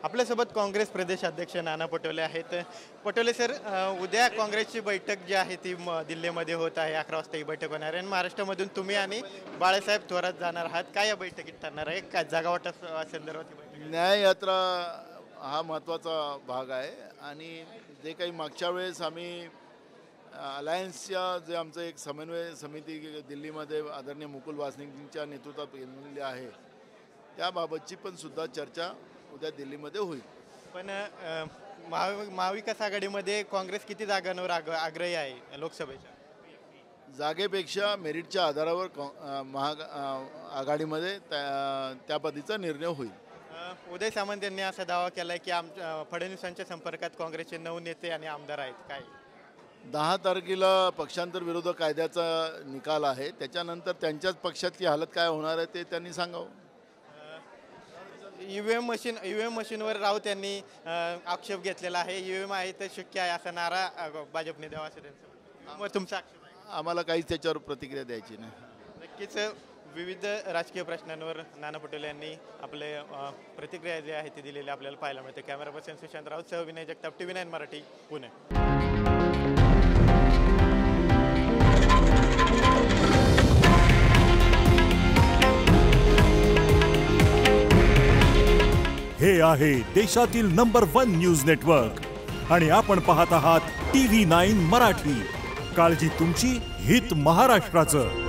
आपल्यासोबत काँग्रेस प्रदेश अध्यक्ष नाना पटोले आहेत. पटोले सर, उद्या काँग्रेसची बैठक जी आहे ती दिल्लीमध्ये होत आहे. 11 वाजता ही बैठक होणार आहे आणि महाराष्ट्रामधून तुम्ही आणि बाळासाहेब थोरात जाणार आहात. काय या बैठकीत ठरणार आहे? काय जागावाटप संदर्भात ही बैठक? न्याय यात्रा हा महत्त्वाचा भाग आहे आणि जे काही मागच्या वेळेस आम्ही अलायन्सच्या जे आमचं एक समन्वय समिती दिल्लीमध्ये आदरणीय मुकुल वासनिकजींच्या नेतृत्वात केलेली आहे त्याबाबतची पण सुद्धा चर्चा उद्या दिल्लीमध्ये होईल. पण महाविकास आघाडीमध्ये काँग्रेस किती जागांवर आग्रही आहे लोकसभेच्या? जागेपेक्षा मेरिटच्या आधारावर आघाडीमध्ये त्या पद्धतीचा निर्णय होईल. उदय सामंत यांनी असा दावा केला आहे की फडणवीसांच्या संपर्कात काँग्रेसचे 9 नेते आणि आमदार आहेत. काय 10 तारखेला पक्षांतर विरोधक कायद्याचा निकाल आहे, त्याच्यानंतर त्यांच्याच पक्षातली हालत काय होणार आहे ते त्यांनी सांगावं. ईव्हीएम मशीनवर राऊत यांनी आक्षेप घेतलेला आहे. ईव्हीएम आहे तर शक्य आहे असा नारा भाजपने द्यावा असं त्यांचं मग तुमचा आक्षेप आहे? आम्हाला काहीच त्याच्यावर प्रतिक्रिया द्यायची नाही. नक्कीच विविध राजकीय प्रश्नांवर नाना पटोले यांनी आपले प्रतिक्रिया जी आहे ती दिलेली आपल्याला पाहायला मिळते. कॅमेरा पर्सन सुशांत राऊत सह विनय जगताप, TV9 मराठी, पुणे. हे आहे देशातील नंबर 1 न्यूज नेटवर्क आणि आपण पाहत आहात TV9 मराठी. काळजी तुमची, हित महाराष्ट्राचं.